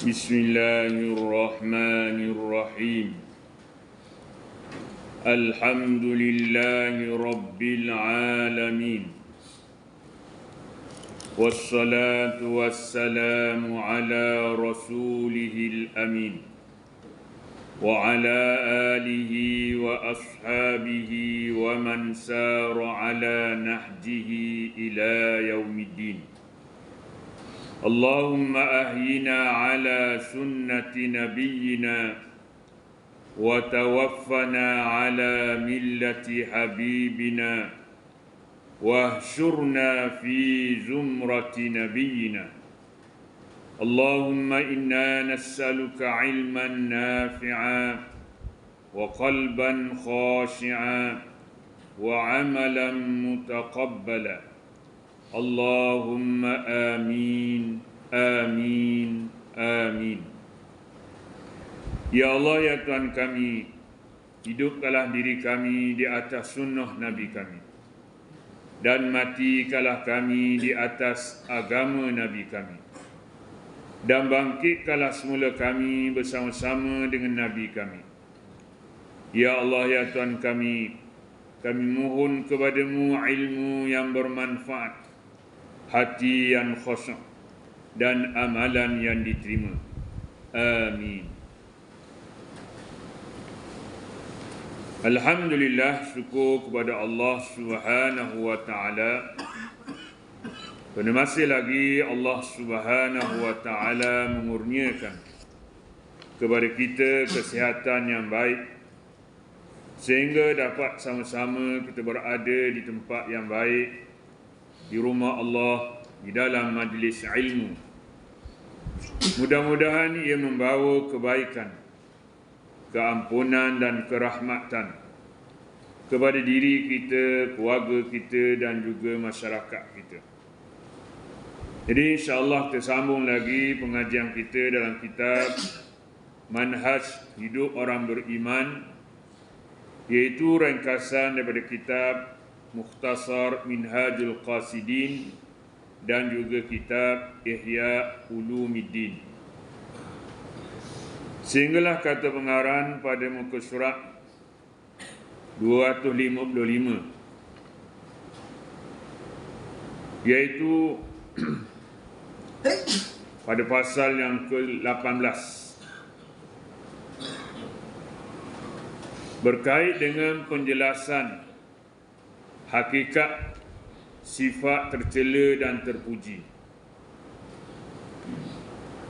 Bismillahirrahmanirrahim. Alhamdulillahi Rabbil alamin. Wassalatu wassalamu ala rasulihil amin. Wa ala alihi wa ashabihi wa man sara ala nahjihi ila yaumiddin. Allahumma ahyina ala sunnati nabiyyina wa tawaffana ala millati habibina wahsyurna fi zumrati nabiyyina. Allahumma inna nas'aluka ilman nafi'a wa qalban khashi'a wa amalan mutaqabbala. Allahumma amin, amin, amin. Ya Allah, ya Tuhan kami, hidupkanlah diri kami di atas sunnah Nabi kami, dan matikanlah kami di atas agama Nabi kami, dan bangkitkanlah semula kami bersama-sama dengan Nabi kami. Ya Allah, ya Tuhan kami mohon kepadamu ilmu yang bermanfaat, hati yang khusyuk, dan amalan yang diterima. Amin. Alhamdulillah, syukur kepada Allah Subhanahu wa taala. Pada masih lagi Allah Subhanahu wa taala mengurniakan kepada kita kesihatan yang baik, sehingga dapat sama-sama kita berada di tempat yang baik, di rumah Allah, di dalam majlis ilmu. Mudah-mudahan ia membawa kebaikan, keampunan dan kerahmatan kepada diri kita, keluarga kita dan juga masyarakat kita. Jadi insya-Allah kita sambung lagi pengajian kita dalam kitab Manhaj Hidup Orang Beriman, iaitu ringkasan daripada kitab Mukhtasar Minhajul Qasidin dan juga kitab Ihya Ulumuddin. Sehinggalah kata pengarang pada muka surat 255, iaitu pada pasal yang ke-18 berkait dengan penjelasan hakikat sifat tercela dan terpuji.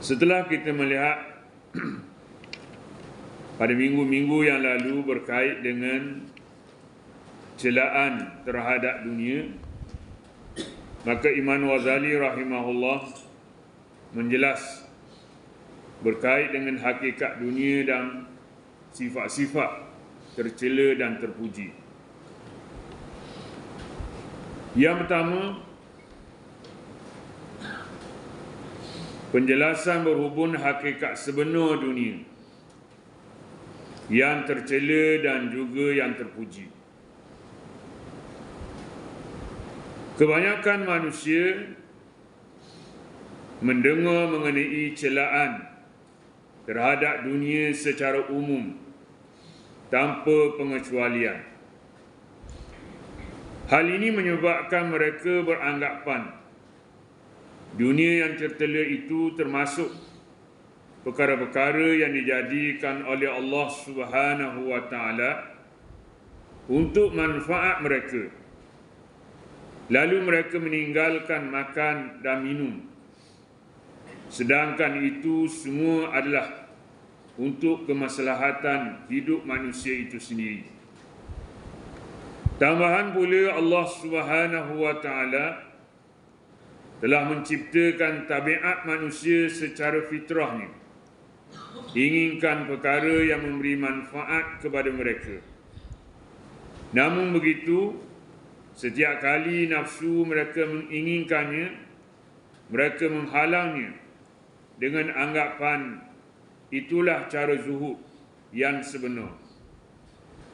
Setelah kita melihat pada minggu-minggu yang lalu berkait dengan celaan terhadap dunia, maka Imam Ghazali rahimahullah menjelas berkait dengan hakikat dunia dan sifat-sifat tercela dan terpuji. Yang pertama, penjelasan berhubung hakikat sebenar dunia yang tercela dan juga yang terpuji. Kebanyakan manusia mendengar mengenai celaan terhadap dunia secara umum tanpa pengecualian. Hal ini menyebabkan mereka beranggapan dunia yang tercela itu termasuk perkara-perkara yang dijadikan oleh Allah Subhanahu wa taala untuk manfaat mereka. Lalu mereka meninggalkan makan dan minum, sedangkan itu semua adalah untuk kemaslahatan hidup manusia itu sendiri. Tambahan pula, Allah Subhanahu wa taala telah menciptakan tabiat manusia secara fitrahnya, inginkan perkara yang memberi manfaat kepada mereka. Namun begitu, setiap kali nafsu mereka menginginkannya, mereka menghalangnya dengan anggapan itulah cara zuhud yang sebenar.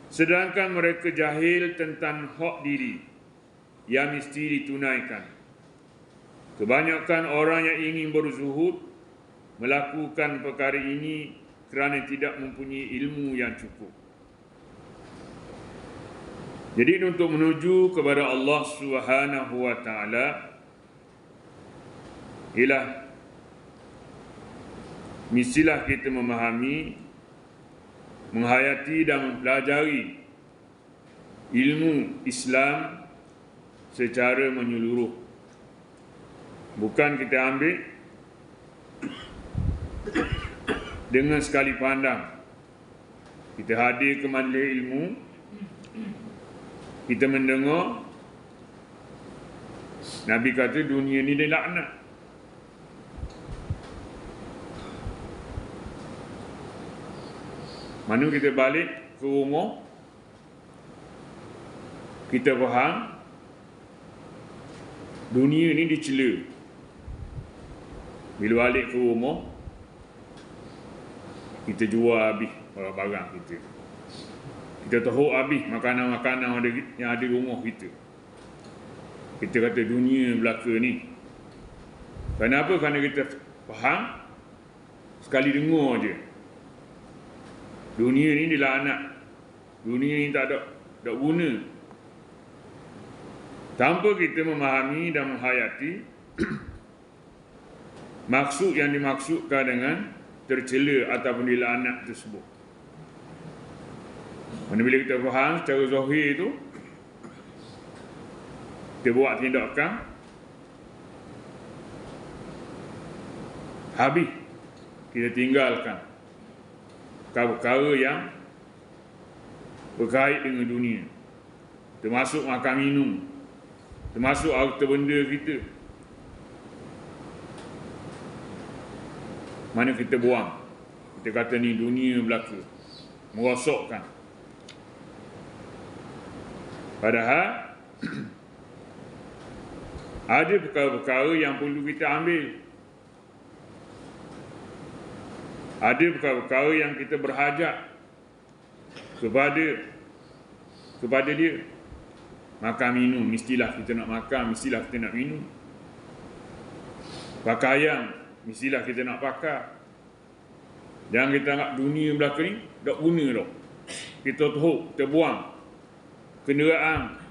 Sedangkan mereka jahil tentang hak diri yang mesti ditunaikan. Kebanyakan orang yang ingin berzuhud melakukan perkara ini kerana tidak mempunyai ilmu yang cukup. Jadi untuk menuju kepada Allah Subhanahu wa taala ialah mestilah kita memahami, menghayati dan mempelajari ilmu Islam secara menyeluruh. Bukan kita ambil dengan sekali pandang. Kita hadir ke majlis ilmu, kita mendengar Nabi kata dunia ni dia laknat. Mana kita balik ke rumah, kita faham dunia ni dicela. Bila balik ke rumah, kita jual habis barang-barang kita. Kita teruk habis makanan-makanan yang ada di rumah kita. Kita kata dunia belaka ni. Kenapa? Kerana kita faham sekali dengar je. Dunia ni dilaknat. Dunia ni tak ada guna. Tanpa kita memahami dan menghayati maksud yang dimaksudkan dengan tercela ataupun dilaknat tersebut. Mana bila kita faham secara zahir itu, kita buat tindakan, habis kita tinggalkan perkara yang berkait dengan dunia, termasuk makan minum, termasuk harta benda kita, mana kita buang. Kita kata ni dunia belaka, merosokkan. Padahal ada perkara-perkara yang perlu kita ambil. Ada perkara-perkara yang kita berhajat kepada dia. Makan minum, mestilah kita nak makan, mestilah kita nak minum. Pakaian, mestilah kita nak pakai. Jangan kita anggap dunia belaka ni tak guna dah. Kita teruk, kita buang. Kenderaan,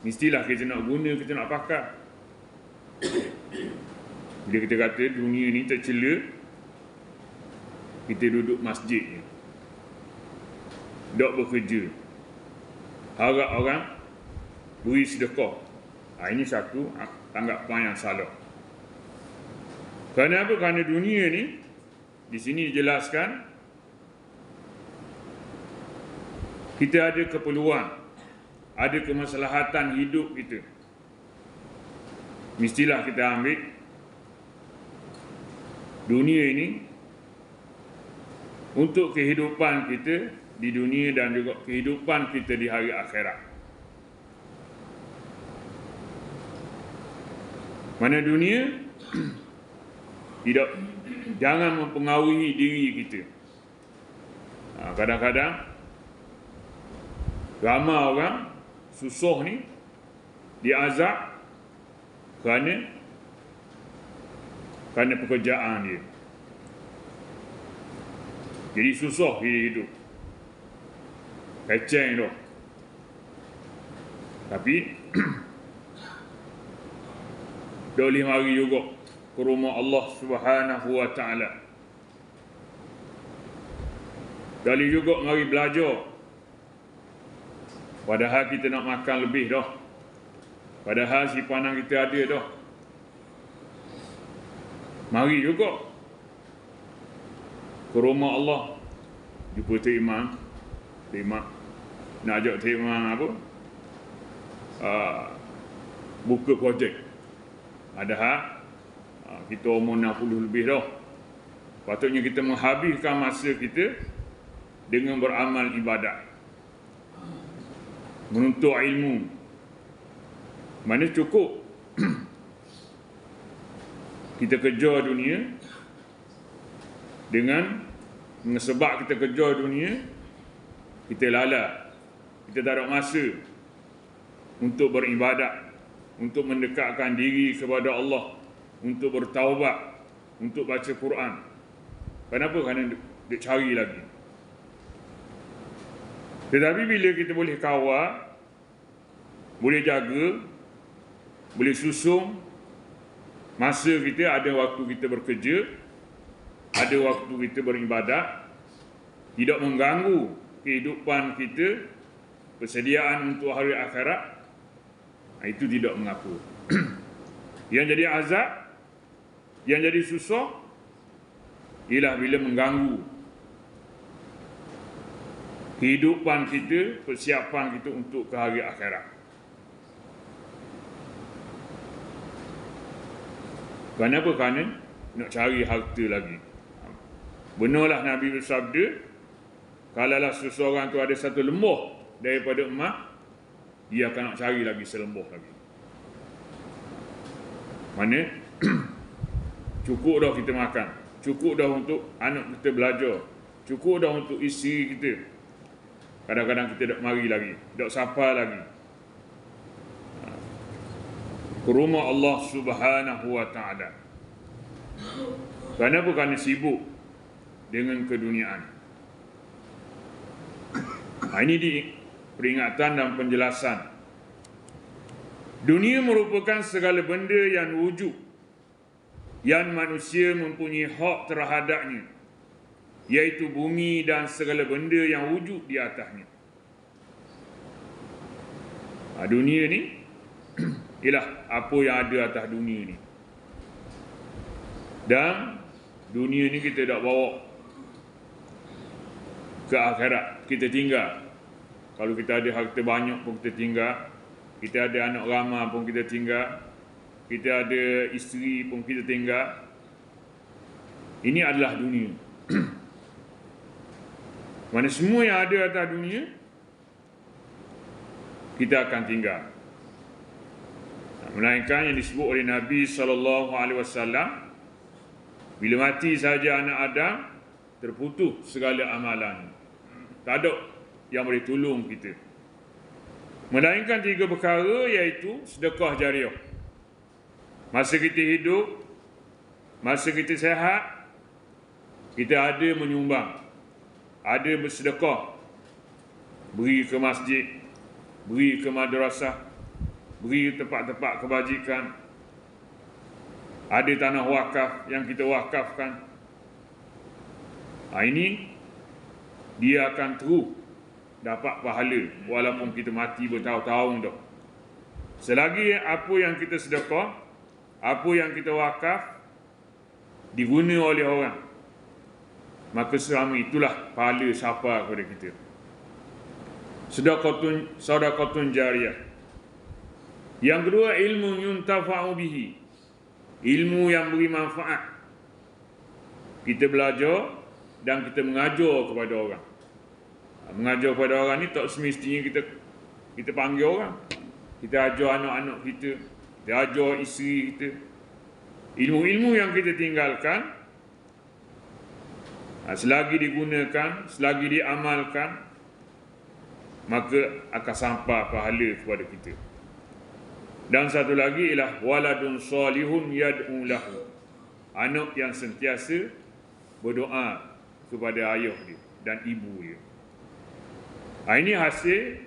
mestilah kita nak guna, kita nak pakai. Bila kita kata dunia ni tercela, kita duduk masjid je, tak bekerja, harap orang beri sedekah. Ini satu tanggapan yang salah. Kerana apa? Kerana dunia ni di sini dijelaskan kita ada keperluan, ada kemaslahatan hidup kita, mestilah kita ambil dunia ini untuk kehidupan kita di dunia dan juga kehidupan kita di hari akhirat. Mana dunia jangan mempengaruhi diri kita. Kadang-kadang ramai orang susah ni diazab kerana pekerjaan dia. Jadi susah hidup. Keceng tu. Tapi boleh mari juga ke rumah Allah Subhanahu wa taala. Boleh juga mari belajar. Padahal kita nak makan lebih dah. Padahal simpanan kita ada dah. Mari juga ke rumah Allah, jumpa Tok Imam. Tok Imam nak ajak Tok Imam apa? Buka projek. Padahal kita umur 60 lebih dah. Patutnya kita menghabiskan masa kita dengan beramal ibadat, menuntut ilmu. Mana cukup kita kejar dunia, dengan sebab kita kejar dunia, kita lalai, kita tak ada masa untuk beribadat, untuk mendekatkan diri kepada Allah, untuk bertaubat, untuk baca Quran. Kenapa? Kerana dia cari lagi. Tetapi bila kita boleh kawal, boleh jaga, boleh susung masa kita, ada waktu kita bekerja, ada waktu kita beribadat, tidak mengganggu kehidupan kita, persediaan untuk hari akhirat, itu tidak mengaku. Yang jadi azab, yang jadi susah, ialah bila mengganggu kehidupan kita, persiapan kita untuk ke hari akhirat. Kenapa? Kerana nak cari harta lagi. Benarlah Nabi bersabda, kalaulah seseorang tu ada satu lembah daripada emas, dia akan nak cari lagi selembah lagi. Mana cukup dah kita makan, cukup dah untuk anak kita belajar, cukup dah untuk isteri kita. Kadang-kadang kita tak mari lagi, tak sapa lagi ke rumah Allah Subhanahu wa ta'ala. Kenapa? Kerana sibuk dengan keduniaan. Ini di peringatan dan penjelasan. Dunia merupakan segala benda yang wujud, yang manusia mempunyai hak terhadapnya, iaitu bumi dan segala benda yang wujud di atasnya. Dunia ni ialah apa yang ada atas dunia ni. Dan dunia ni kita tak bawa ke akhirat, kita tinggal. Kalau kita ada harta banyak pun kita tinggal, kita ada anak ramai pun kita tinggal, kita ada isteri pun kita tinggal. Ini adalah dunia. Mana semua yang ada atas dunia kita akan tinggal. Melainkan yang disebut oleh Nabi SAW, bila mati saja anak Adam, terputus segala amalan. Tak ada yang boleh tolong kita. Melainkan 3 perkara, iaitu sedekah jariah. Masa kita hidup, masa kita sihat, kita ada menyumbang, ada bersedekah, beri ke masjid, beri ke madrasah, beri tempat-tempat kebajikan. Ada tanah wakaf yang kita wakafkan. Ini dia akan terus dapat pahala walaupun kita mati bertahun-tahun dah. Selagi apa yang kita sedekah, apa yang kita wakaf diguna oleh orang, maka selama itulah pahala siapa kepada kita. Sedekatun jariyah. Yang kedua, ilmu yuntafa'u bihi, ilmu yang beri manfaat. Kita belajar dan kita mengajar kepada orang. Mengajar kepada orang ni tak semestinya kita panggil orang. Kita ajar anak-anak kita, kita ajar isteri kita. Ilmu-ilmu yang kita tinggalkan, selagi digunakan, selagi diamalkan, maka akan sampai pahala kepada kita. Dan satu lagi ialah waladun salihun yad'u lahu, anak yang sentiasa berdoa kepada ayah dia dan ibu dia. Ini hasil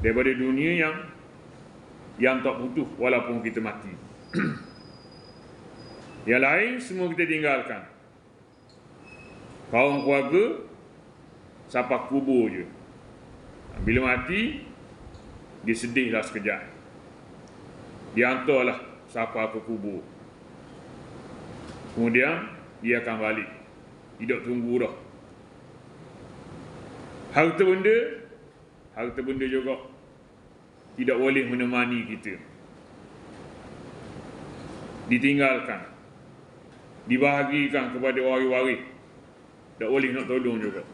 daripada dunia yang tak putus walaupun kita mati. Yang lain semua kita tinggalkan. Kaum keluarga sampai kubur je. Bila mati, dia sedihlah sekejap. Dia hantarlah siapa ke kubur. Kemudian dia akan balik. Tidak tunggu dah. Harta benda juga tidak boleh menemani kita. Ditinggalkan, dibahagikan kepada waris-waris, tak boleh nak tolong juga.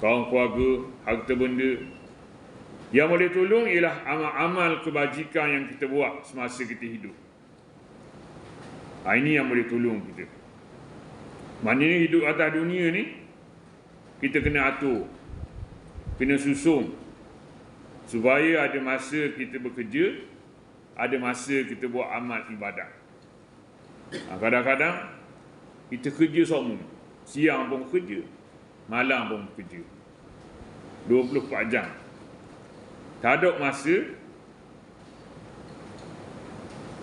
Kaum keluarga, harta benda, yang boleh tolong ialah amal-amal kebajikan yang kita buat semasa kita hidup. Ini yang boleh tolong kita. Maknanya hidup atas dunia ni, kita kena atur, kena susun, supaya ada masa kita bekerja, ada masa kita buat amal ibadat. Kadang-kadang kita kerja semua. Siang pun kerja, malam pun kerja. 24 jam. Tak ada masa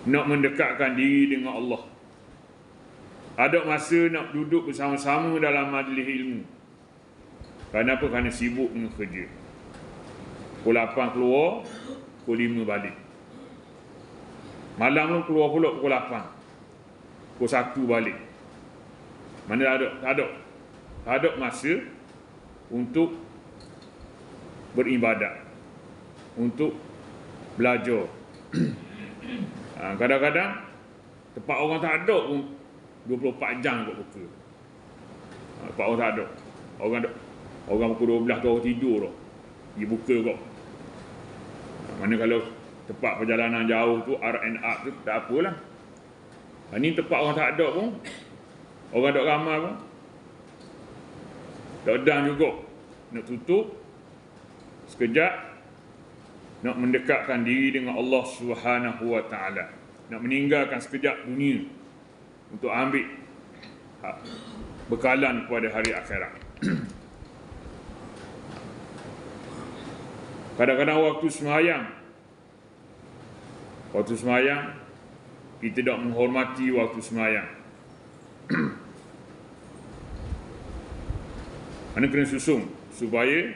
nak mendekatkan diri dengan Allah. Ada masa nak duduk bersama-sama dalam majlis ilmu. Kenapa? Kerana sibuk dengan kerja. Pukul 8 keluar, pukul 5 balik. Malam pun keluar pula pukul 8. Pukul 1 balik. Mana tak ada masa untuk beribadat, untuk belajar. Kadang-kadang tempat orang tak ada pun 24 jam kot buka. Tempat orang tak ada. Orang pukul 12 tu orang tidur dah. Dia buka kot. Mana kalau tempat perjalanan jauh tu, R&R tu, tak apalah. Ni tempat orang tak ada pun, orang tak ramai pun, tak ada juga. Nak tutup sekejap, nak mendekatkan diri dengan Allah Subhanahu Wa Taala, nak meninggalkan sekejap dunia untuk ambil bekalan kepada hari akhirat. Kadang-kadang waktu sembahyang kita tak menghormati waktu sembahyang. Mana kena susung supaya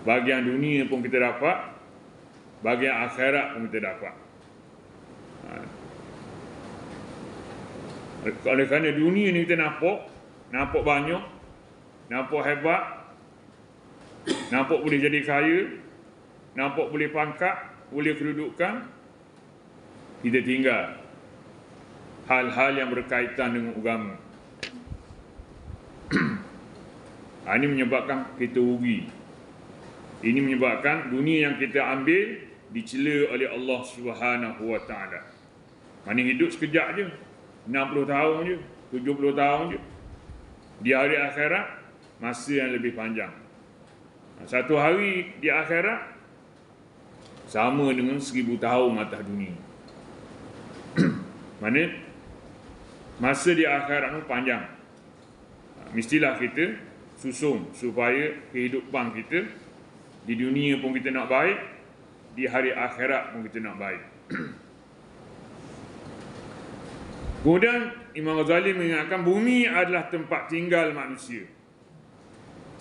bahagian dunia pun kita dapat, bahagian akhirat pun kita dapat. Oleh kerana dunia ni kita nampak banyak, nampak hebat, nampak boleh jadi kaya, nampak boleh pangkat, boleh kedudukan, kita tinggal hal-hal yang berkaitan dengan agama. Ini menyebabkan kita rugi. Ini menyebabkan dunia yang kita ambil dicela oleh Allah Subhanahu Wa Taala. Mana hidup sekejap je, 60 tahun je, 70 tahun je. Di hari akhirat masa yang lebih panjang. Satu hari di akhirat sama dengan 1000 tahun atas dunia. Mana masa di akhirat itu panjang. Mestilah kita susung supaya kehidupan kita di dunia pun kita nak baik, di hari akhirat pun kita nak baik. Kemudian Imam Ghazali mengingatkan bumi adalah tempat tinggal manusia.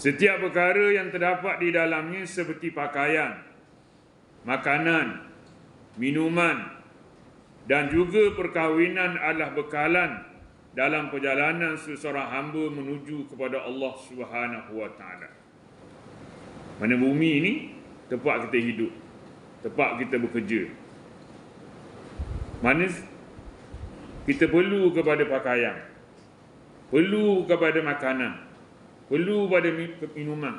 Setiap perkara yang terdapat di dalamnya seperti pakaian, makanan, minuman dan juga perkahwinan adalah bekalan dalam perjalanan seseorang hamba menuju kepada Allah Subhanahu Wa Taala. Mana bumi ini tempat kita hidup, tempat kita bekerja. Mana kita perlu kepada pakaian, perlu kepada makanan, perlu kepada minuman,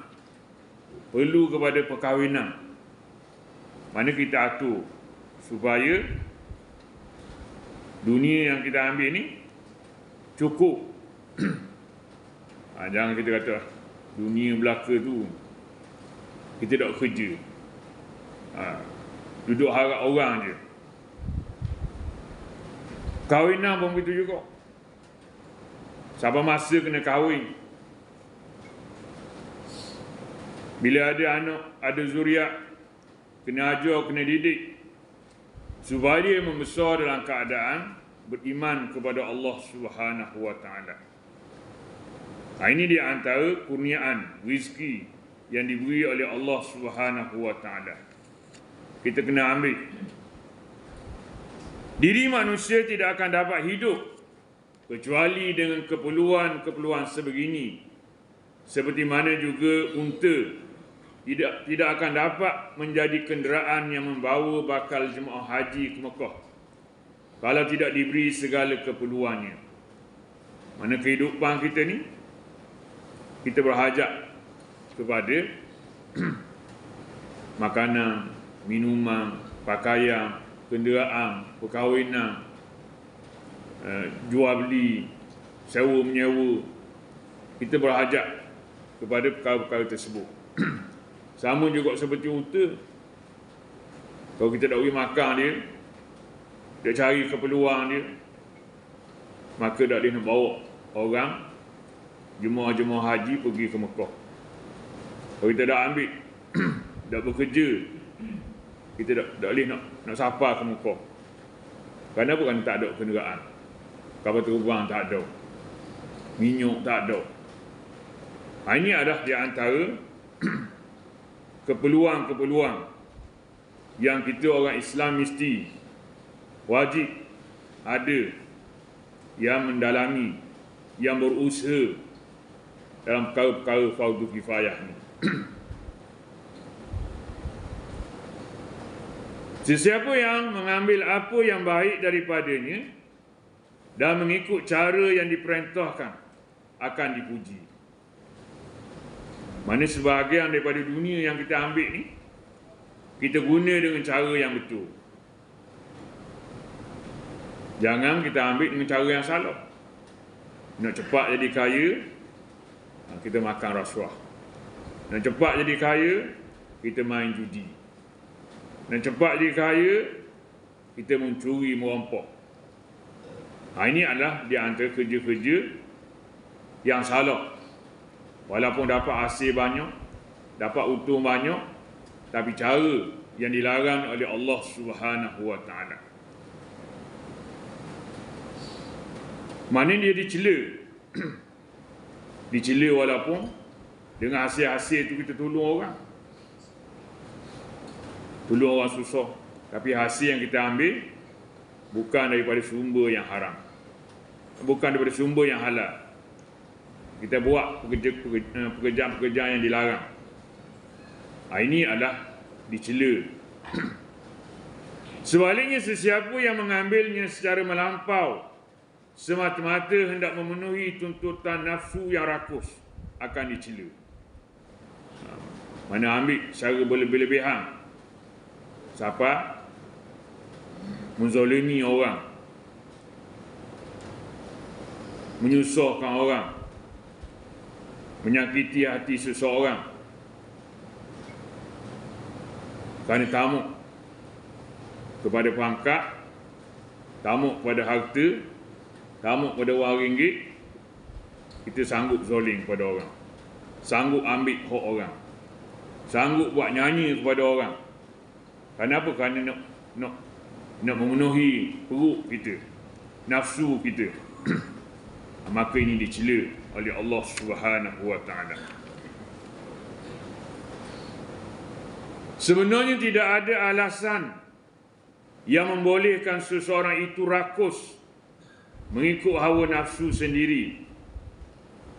perlu kepada perkahwinan. Mana kita atur supaya dunia yang kita ambil ni cukup. Jangan kita kata dunia belaka tu kita tak kerja, duduk harap orang je. Kahwinan pun begitu juga. Sampai masa kena kahwin. Bila ada anak, ada zuriat, kena ajar, kena didik supaya dia membesar dalam keadaan beriman kepada Allah Subhanahu Wa Taala. Ini di antara kurniaan rezeki yang diberi oleh Allah Subhanahu Wa Taala. Kita kena ambil. Diri manusia tidak akan dapat hidup kecuali dengan keperluan-keperluan sebegini. Seperti mana juga unta tidak akan dapat menjadi kenderaan yang membawa bakal jemaah haji ke Mekah kalau tidak diberi segala keperluannya. Mana kehidupan kita ni, kita berhajat kepada makanan, minuman, pakaian, kenderaan, perkahwinan, jual beli, sewa menyewa. Kita berhajat kepada perkara-perkara tersebut. Sama juga seperti unta. Kalau kita tak boleh makan dia, dia cari keperluan dia, maka tak boleh nak bawa orang jemaah-jemaah haji pergi ke Mekah. Kalau kita dah ambil dah bekerja, kita tak boleh nak safar ke Mekah. Kenapa? Kan tak ada kenderaan, kapal terbang tak ada, minyak tak ada. Ini adalah di antara keperluan-keperluan yang kita orang Islam mesti wajib ada, yang mendalami, yang berusaha dalam perkara-perkara fardu kifayah ni. Sesiapa yang mengambil apa yang baik daripadanya dan mengikut cara yang diperintahkan akan dipuji. Mana sebahagian daripada dunia yang kita ambil ni, kita guna dengan cara yang betul. Jangan kita ambil dengan cara yang salah. Nak cepat jadi kaya, kita makan rasuah. Nak cepat jadi kaya, kita main judi. Nak cepat jadi kaya, kita mencuri, merampok. Ini adalah di antara kerja-kerja yang salah. Walaupun dapat hasil banyak, dapat untung banyak, tapi cara yang dilarang oleh Allah Subhanahu wa taala. Mana dia dicela. Dicela walaupun dengan hasil-hasil itu kita tolong orang. Tolong orang susah, tapi hasil yang kita ambil bukan daripada sumber yang haram, bukan daripada sumber yang halal. Kita buat pekerjaan-pekerjaan yang dilarang. Ini adalah dicela. Sebaliknya, sesiapa yang mengambilnya secara melampau, semata-mata hendak memenuhi tuntutan nafsu yang rakus, akan dicela. Mana ambil secara berlebih-lebihan, siapa menzalimi orang, menyusahkan orang, menyakiti hati seseorang kerana tamak kepada pangkat, tamak kepada harta, tamak kepada wang ringgit, kita sanggup zalim kepada orang, sanggup ambil hak orang, sanggup buat nyanyi kepada orang. Kenapa? Kerana nak memenuhi perut kita, nafsu kita. Maka ini dicela oleh Allah Subhanahu wa taala. Sebenarnya tidak ada alasan yang membolehkan seseorang itu rakus mengikut hawa nafsu sendiri,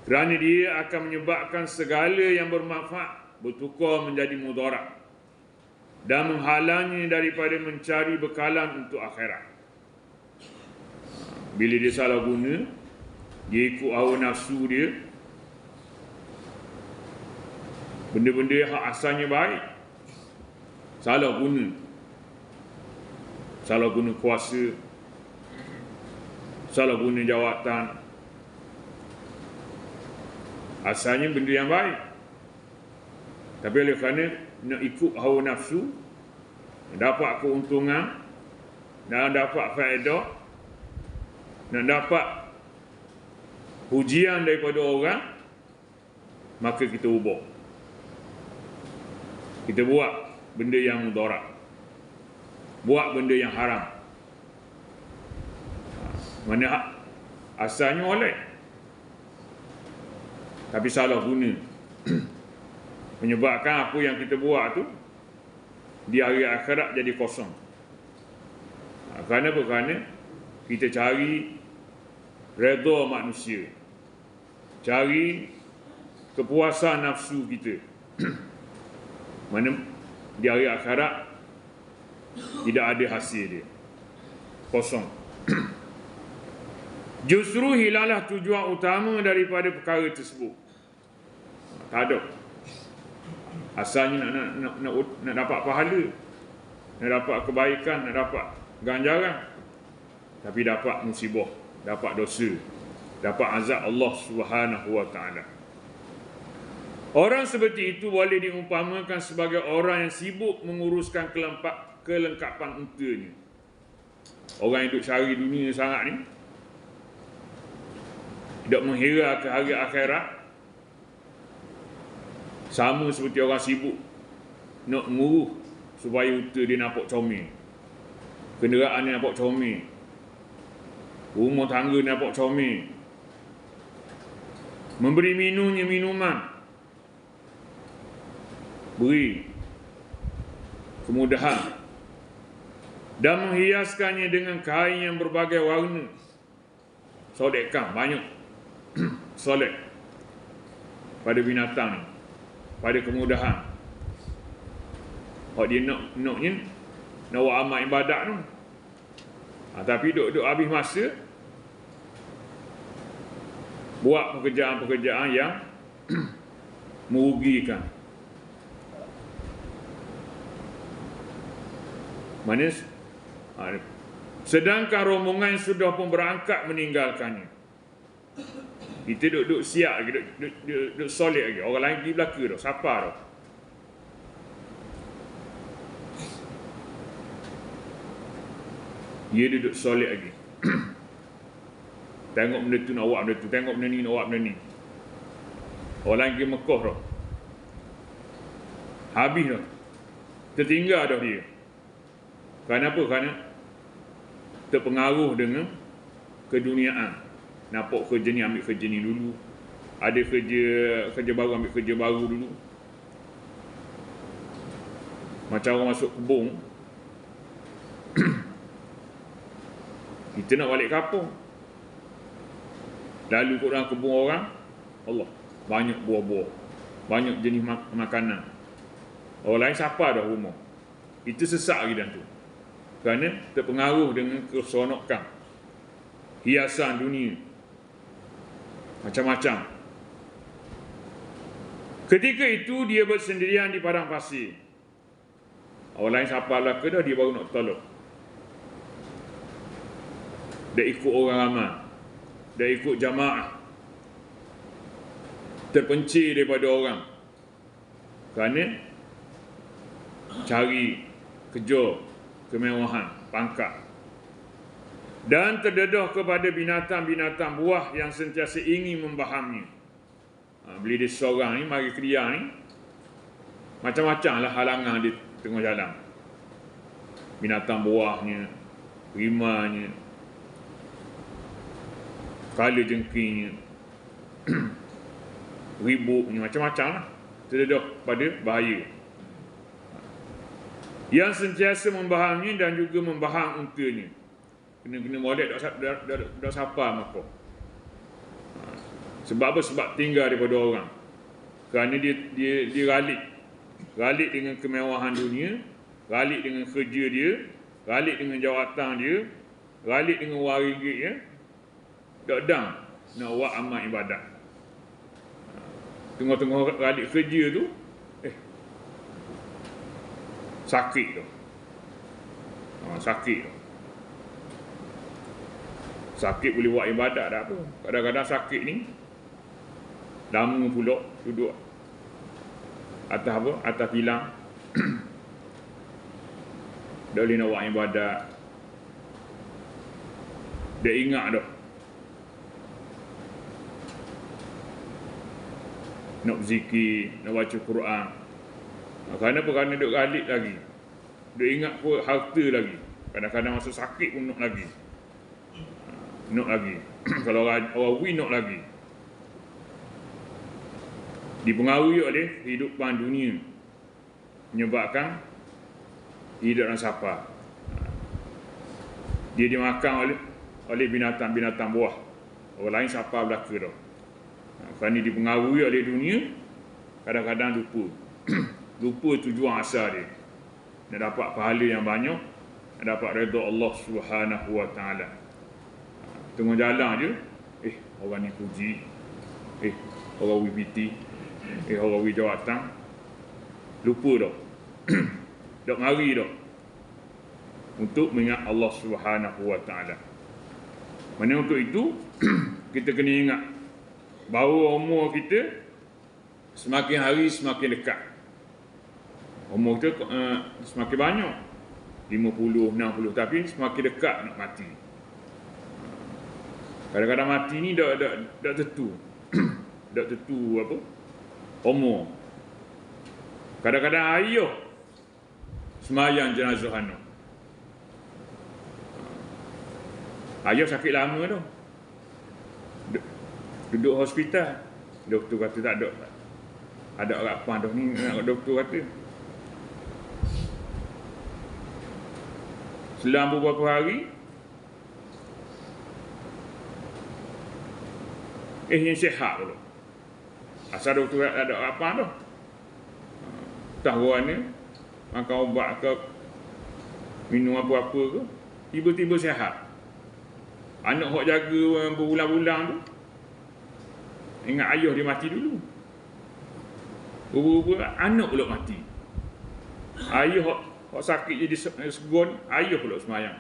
kerana dia akan menyebabkan segala yang bermanfaat bertukar menjadi mudarat dan menghalangnya daripada mencari bekalan untuk akhirat. Bila dia salah guna, dia ikut hawa nafsu dia, benda-benda yang asalnya baik, salah guna. Salah guna kuasa, salah guna jawatan, asalnya benda yang baik, tapi oleh kerana nak ikut hawa nafsu, dapat keuntungan, nak dapat faedah, nak dapat pujian daripada orang, maka kita ubah. Kita buat benda yang mudarat, buat benda yang haram. Mana asalnya oleh, tapi salah guna, menyebabkan apa yang kita buat tu di hari akhirat jadi kosong. Kerana apa? Kerana kita cari redha manusia, cari kepuasan nafsu kita. Mana di hari akhirat tidak ada hasil dia, kosong. Justru hilanglah tujuan utama daripada perkara tersebut. Tak ada. Asalnya nak dapat pahala, nak dapat kebaikan, nak dapat ganjaran, tapi dapat musibah, dapat dosa, dapat azab Allah Subhanahu wa taala. Orang seperti itu boleh diumpamakan sebagai orang yang sibuk menguruskan kelengkapan untanya. Orang yang duk cari dunia sangat ni, tidak menghira ke hari akhirat, sama seperti orang sibuk nak nguruh supaya unta dia nampak comel, kenderaan dia nampak comel, rumah tangga dia nampak comel, memberi minumnya minuman, beri kemudahan, dan menghiaskannya dengan kain yang berbagai warna. Solekkan banyak solek pada binatang ni, pada kemudahan. Kalau dia naknya nak buat amal ibadat tu, tapi duk habis masa buat pekerjaan-pekerjaan yang merugikan. Mana sedangkan rombongan sudah pun berangkat meninggalkannya. Kita duduk siap lagi, duduk solid lagi. Orang lain pergi belaka dah, siapa dah. Dia duduk solid lagi. Tengok benda tu nak buat benda tu, tengok benda ni nak buat benda ni. Orang lain pergi Mekah dah. Habis dah. Tertinggal dah dia. Kenapa? Kerana terpengaruh dengan keduniaan. Nampak kerja ni, ambil kerja ni dulu. Ada kerja baru, ambil kerja baru dulu. Macam orang masuk kebun. Kita nak balik kampung. Lalu kot dalam kebun orang, Allah, banyak buah-buah, banyak jenis makanan. Orang lain siapa dah rumah. Itu sesak lagi dan tu. Kerana terpengaruh dengan keseronokan, hiasan dunia, macam-macam. Ketika itu dia bersendirian di padang pasir. Orang lain siapa belaka dah, dia baru nak tolong. Dia ikut orang ramai, dia ikut jamaah, terpencil daripada orang, kerana cari kejar kemewahan, pangkat, dan terdedah kepada binatang-binatang buah yang sentiasa ingin membahamnya. Bila dia seorang ni, mari keria ni, macam-macam lah halangan di tengah jalan. Binatang buahnya, rimanya, kala jengkingnya, ributnya, macam-macam lah. Terdedah pada bahaya. Yang sentiasa membahamnya dan juga membaham untanya. Kena molek dak sapa maka. Sebab apa? Sebab tinggal daripada orang. Kerana dia ralik dengan kemewahan dunia, ralik dengan kerja dia, ralik dengan jawatan dia, ralik dengan wang ringgit dia. Dak dang nak buat amal ibadat. Tengah-tengah ralik kerja tu, sakit tu. Sakit tu. Sakit boleh buat ibadat tak apa. Kadang-kadang sakit ni lama pula duduk atas apa? Atas tilang. Dia boleh nak buat ibadat. Dia ingat dah nak berzikir, nak baca Quran. Kerana duk ralik lagi, duk ingat pun harta lagi. Kadang-kadang masa sakit pun nak lagi. Kalau orang win nak lagi. Dipengaruhi oleh kehidupan dunia, menyebabkan hidup dan siapa. Dia dimakan oleh binatang-binatang buah. Orang lain siapa belaka dah. Kerana dipengaruhi oleh dunia, kadang-kadang lupa tujuan asal dia. Nak dapat pahala yang banyak, nak dapat redha Allah Subhanahu wa taala. Tengah jalan je, orang ni puji, orang WPT, orang jawatan, lupa dah. Dak ngari dah untuk mengingat Allah Subhanahu wa taala. Mana untuk itu kita kena ingat bahawa umur kita semakin hari semakin dekat. Umur kita semakin banyak. 50, 60, tapi semakin dekat nak mati. Kadang-kadang mati ni dah tentu. Dah tentu apa? Umur. Kadang-kadang ayah semayang jenazah anak. Ayah sakit lama tu. Duduk hospital. Doktor kata tak ada. Ada harapan dah ni, doktor kata. Selang beberapa hari, yang sihat pula. Asal doktor tak ada harapan dah. Tahuan ni, makan ubat ke, minum apa-apa ke, tiba-tiba sihat. Anak hok jaga berbulan-bulan tu, ingat ayah dia mati dulu. Rupa-rupa anak pula mati. Ayah hok sakit jadi segon, ayah pula semayang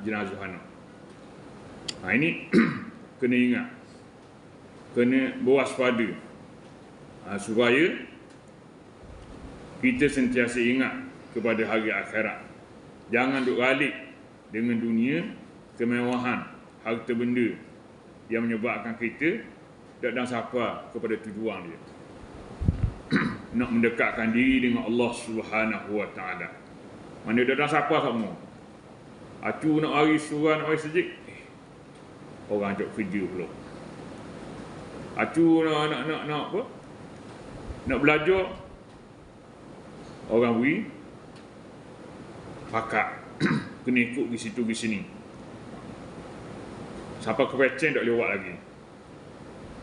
jenazah anak. Ini kena ingat, kena berwaspada, supaya kita sentiasa ingat kepada hari akhirat. Jangan duk balik dengan dunia, kemewahan, harta benda yang menyebabkan kita tak dan siapa kepada tujuan dia. Nak mendekatkan diri dengan Allah Subhanahu Wa Taala. Mana tak dan siapa semua. Acu nak hari surah, nak hari sejik, orang ajak kerja pula. Acu nak apa? Nak belajar, orang beri pakat. Kena ikut ke situ ke sini. Sampai ke pecen tak lewat lagi.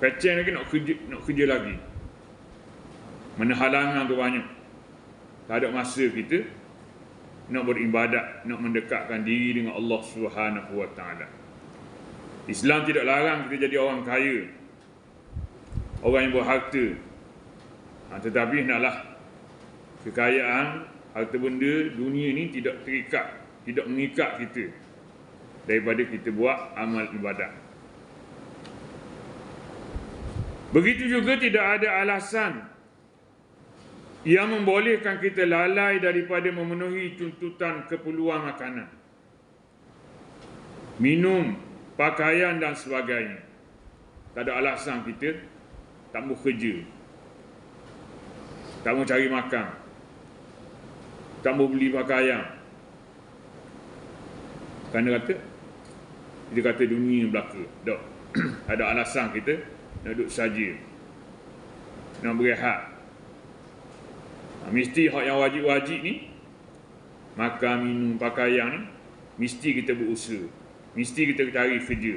Pecen lagi nak kerja lagi. Mana halangan tu banyak. Tak ada masa kita nak beribadat, nak mendekatkan diri dengan Allah Subhanahu Wa Taala. Islam tidak larang kita jadi orang kaya, orang yang berharta. Tetapi hendaklah kekayaan, harta benda dunia ni tidak terikat, tidak mengikat kita daripada kita buat amal ibadat. Begitu juga tidak ada alasan yang membolehkan kita lalai daripada memenuhi tuntutan keperluan makanan, minum, pakaian dan sebagainya. Tak ada alasan kita tak mau kerja, tak mau cari makan, tak mau beli pakaian. Kerana dia kata dunia belaka. Tak ada alasan kita nak duduk saja, nak berehat. Mesti hak yang wajib-wajib ni, makan, minum, pakaian ni, mesti kita berusaha, mesti kita cari kerja.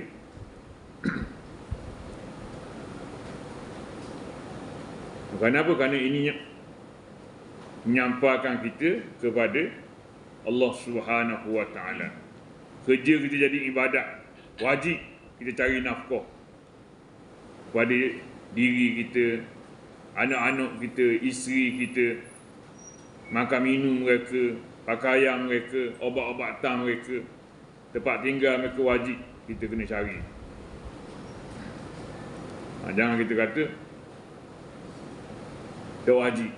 Kenapa? Kerana ini menyampaikan kita kepada Allah Subhanahu Wa Taala. Kerja kita jadi ibadat, wajib kita cari nafkah kepada diri kita, anak-anak kita, isteri kita, makan minum mereka, pakaian mereka, obat-obatan mereka, tempat tinggal mereka wajib kita kena cari. Jangan kita kata tak wajib.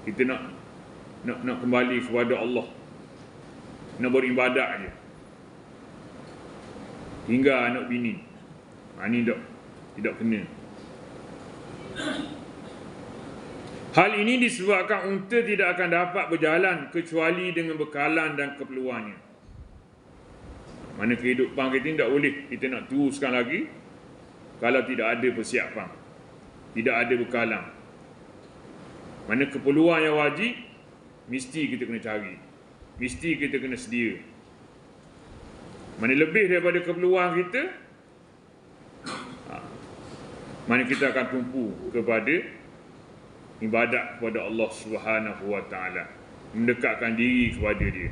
Kita nak kembali kepada Allah, nak beribadat je, tinggal anak bini. Ini tidak kena. Hal ini disebabkan unta tidak akan dapat berjalan kecuali dengan bekalan dan keperluannya. Mana kehidupan kita tidak boleh kita nak teruskan lagi kalau tidak ada persiapan, tidak ada bekalan. Mana keperluan yang wajib mesti kita kena cari, mesti kita kena sedia. Mana lebih daripada keperluan kita, mana kita akan tumpu kepada ibadat kepada Allah Subhanahu Wa Taala, mendekatkan diri kepada Dia.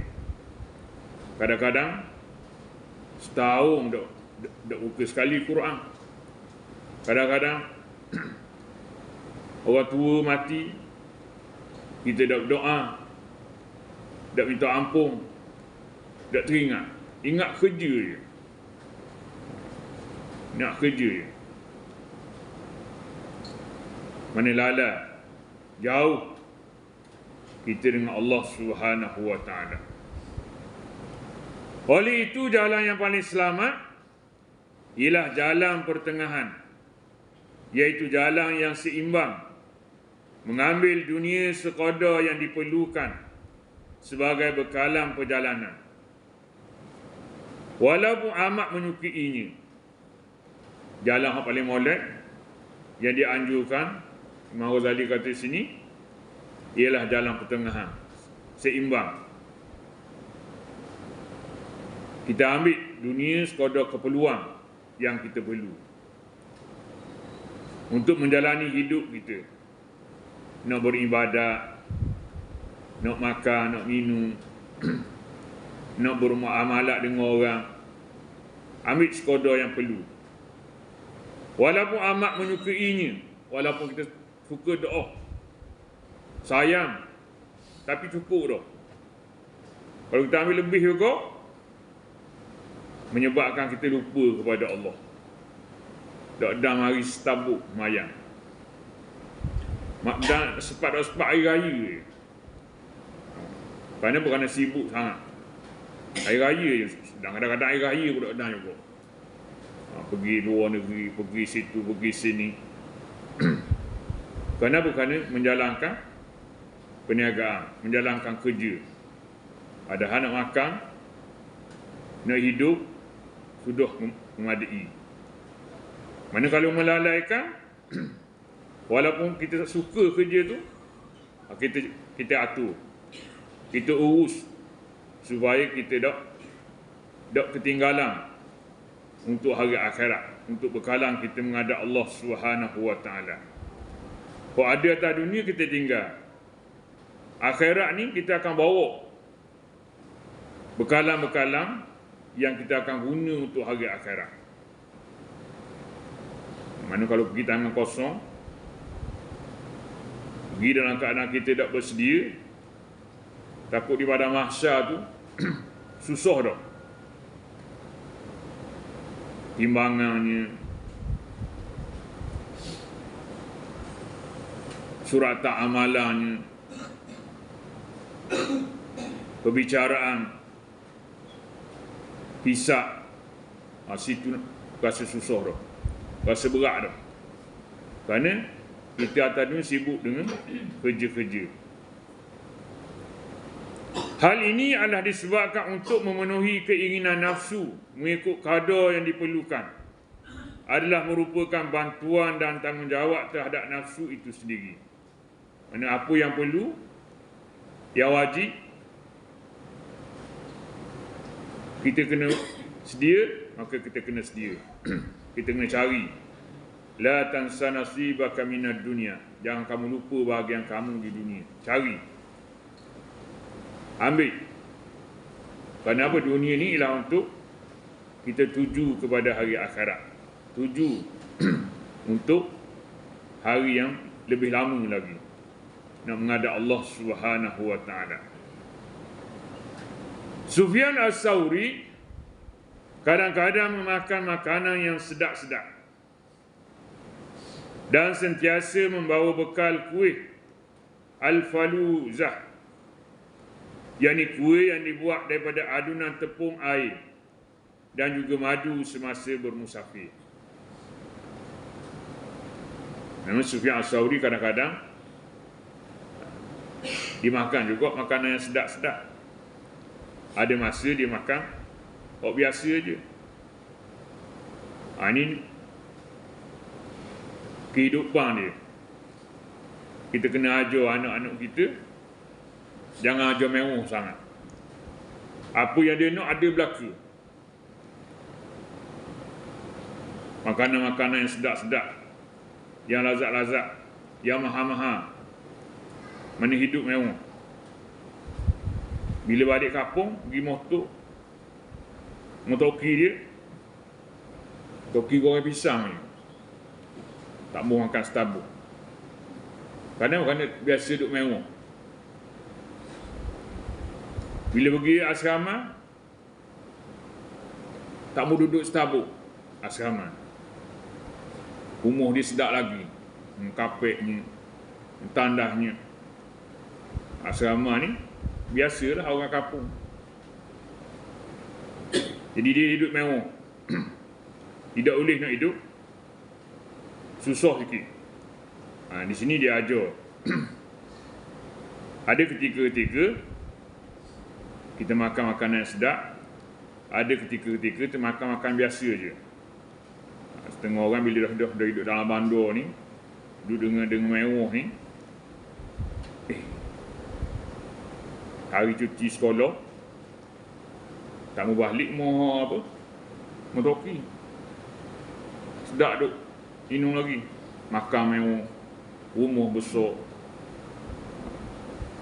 Kadang-kadang setahun dak buka sekali Quran. Kadang-kadang orang tua mati, kita dak berdoa, dak minta ampun, dak teringat. Ingat kerja je. Nak kerja je. Mana lalai jauh kita dengan Allah Subhanahu Wa Taala. Oleh itu jalan yang paling selamat ialah jalan pertengahan, iaitu jalan yang seimbang, mengambil dunia sekadar yang diperlukan sebagai bekalan perjalanan, walaupun amat menyukainya. Jalan yang paling molek yang dianjurkan, Imam Ghazali kata sini, ialah jalan pertengahan, seimbang. Kita ambil dunia sekadar keperluan yang kita perlu untuk menjalani hidup kita. Nak beribadat, nak makan, nak minum, nak bermuamalah dengan orang, ambil sekadar yang perlu. Walaupun amat menyukainya, walaupun kita suka doa, sayang, tapi cukup dah. Kalau kita ambil lebih juga, menyebabkan kita lupa kepada Allah. Dan hari setabuk mayang. Dan sepat hari raya. Kerana sibuk sangat. Hari raya je. Dan kadang-kadang hari raya pun tak juga. Pergi luar negeri, pergi situ, pergi sini. Kerana menjalankan perniagaan, menjalankan kerja. Ada nak makan, nak hidup, sudah memadai. Mana kalau melalaikan, walaupun kita suka kerja tu, kita atur, kita urus supaya kita tak ketinggalan untuk hari akhirat, untuk bekalan kita menghadap Allah Subhanahu Wa Taala. Kalau ada atas dunia kita tinggal, akhirat ni kita akan bawa bekalan-bekalan yang kita akan guna untuk hari akhirat. Mana kalau pergi tangan kosong, pergi dalam keadaan kita tak bersedia, takut di padang mahsyar tu susah dah. Timbangannya, surat amalannya, perbicaraan, hisab, situ rasa susah dah, rasa berat dah. Kerana kita atas dunia sibuk dengan kerja-kerja. Hal ini adalah disebabkan untuk memenuhi keinginan nafsu mengikut kadar yang diperlukan, adalah merupakan bantuan dan tanggungjawab terhadap nafsu itu sendiri. Mana apa yang perlu, yang wajib, kita kena sedia, maka kita kena sedia. Kita kena cari. La tansa nasibaka minad dunya. Jangan kamu lupa bahagian kamu di dunia. Cari. Ambil. Kerana apa? Dunia ni ialah untuk kita tuju kepada hari akhirat. Tuju untuk hari yang lebih lama lagi. Nak menghadap Allah Subhanahu Wa Taala. Sufyan As-Sauri kadang-kadang memakan makanan yang sedap-sedap dan sentiasa membawa bekal kuih Al-Faluzah, yakni kuih yang dibuat daripada adunan tepung air dan juga madu semasa bermusafir. Memang Sufyan As-Sauri kadang-kadang dimakan juga makanan yang sedap-sedap. Ada masa dia makan biasa je. Ini kehidupan dia. Kita kena ajar anak-anak kita, jangan ajar mewah sangat. Apa yang dia nak ada belaka. Makanan-makanan yang sedap-sedap, yang lazat-lazat, yang mahal-mahal. Mana hidup mewah. Bila balik kampung, pergi motor toki dia, toki goreng pisang ni, tak mau makan Starbucks. Kerana biasa duduk mewah. Bila pergi asrama, tak mau duduk Starbucks asrama. Rumah dia sedap lagi, kapeknya, tandahnya. Asrama ni biasalah orang kampung. Jadi dia hidup mewah. Tidak boleh nak hidup susah sikit. Di sini dia ajar. Ada ketika-ketika kita makan makanan sedap, ada ketika-ketika kita makan makan biasa je. Setengah orang bila dah hidup dalam bandar ni, duduk dengan mewah ni, hari cuti sekolah tak mau balik mau apa? Motoki. Sedap duk minum lagi. Makan mewah. Rumah besar.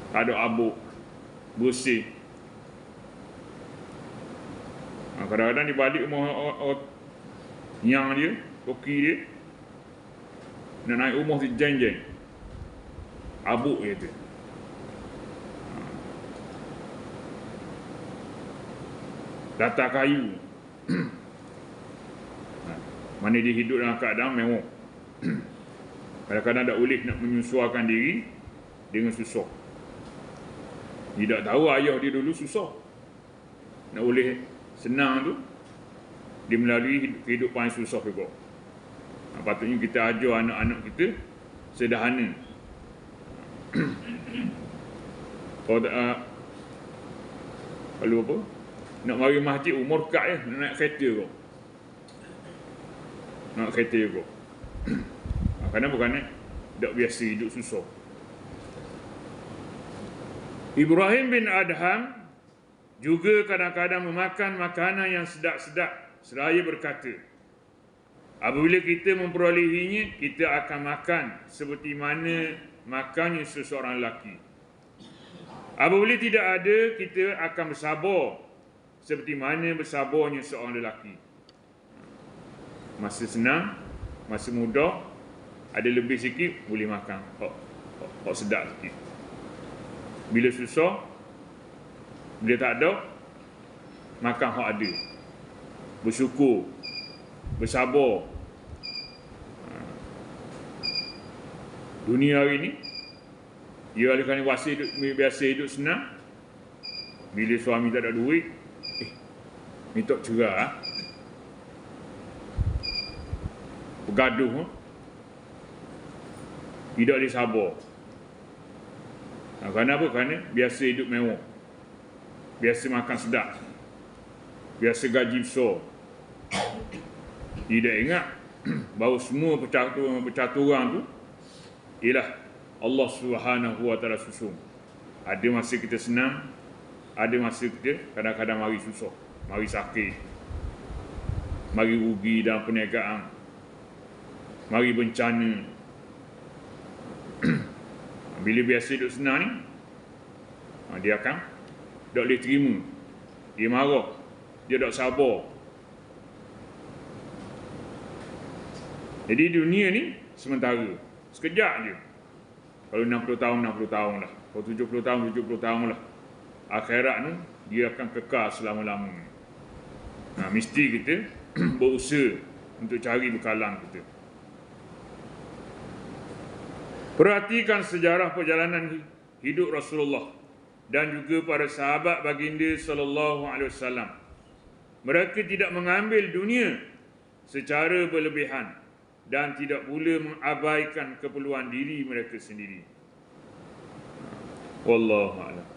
Tak ada abuk. Bersih. Kadang-kadang dia balik rumah yang dia, toki dia, nak naik rumah tu jeng-jeng. Abuk je tu. Latar kayu. Mana dia hidup dalam keadaan mewah. Kadang-kadang tak boleh nak menyesuaikan diri dengan susah. Dia tak tahu ayah dia dulu susah. Nak boleh senang tu, dia melalui kehidupan yang susah juga. Patutnya kita ajar anak-anak kita sederhana. Kalau apa, nak mari masjid umur kat je, nak naik kereta kau. Nak kereta juga. Kerana bukan tak biasa hidup susah. Ibrahim bin Adham juga kadang-kadang memakan makanan yang sedap-sedap seraya berkata, apabila kita memperolehinya, kita akan makan seperti mana makannya seseorang lelaki. Apabila tidak ada, kita akan bersabar seperti mana bersabarnya seorang lelaki. Masa senang, masa mudah, ada lebih sikit boleh makan. Sedap sikit. Bila susah, bila tak ada, makan hak ada. Bersyukur, bersabar. Dunia hari ni, dia oleh kerana biasa hidup senang. Bila suami tak ada duit, ni tak cerah. Bergaduh. Tidak boleh sabar. Kerana apa? Kerana biasa hidup mewah. Biasa makan sedap. Biasa gaji besar. Tidak ingat bahawa semua percaturan tu ialah Allah Subhanahu Wa Taala susun. Ada masa kita senang, ada masa kita kadang-kadang mari susah, mari sakit, mari rugi dalam perniagaan, mari bencana. Bila biasa hidup senang ni, dia akan tak boleh terima. Dia marah, dia tak sabar. Jadi dunia ni sementara, sekejap je. Kalau 60 tahun, 60 tahun lah. Kalau 70 tahun, 70 tahun lah. Akhirat ni, dia akan kekal selama-lamanya. Mesti kita berusaha untuk cari bekalan kita. Perhatikan sejarah perjalanan hidup Rasulullah dan juga para sahabat baginda sallallahu alaihi wasallam. Mereka tidak mengambil dunia secara berlebihan dan tidak pula mengabaikan keperluan diri mereka sendiri. Wallahu a'lam.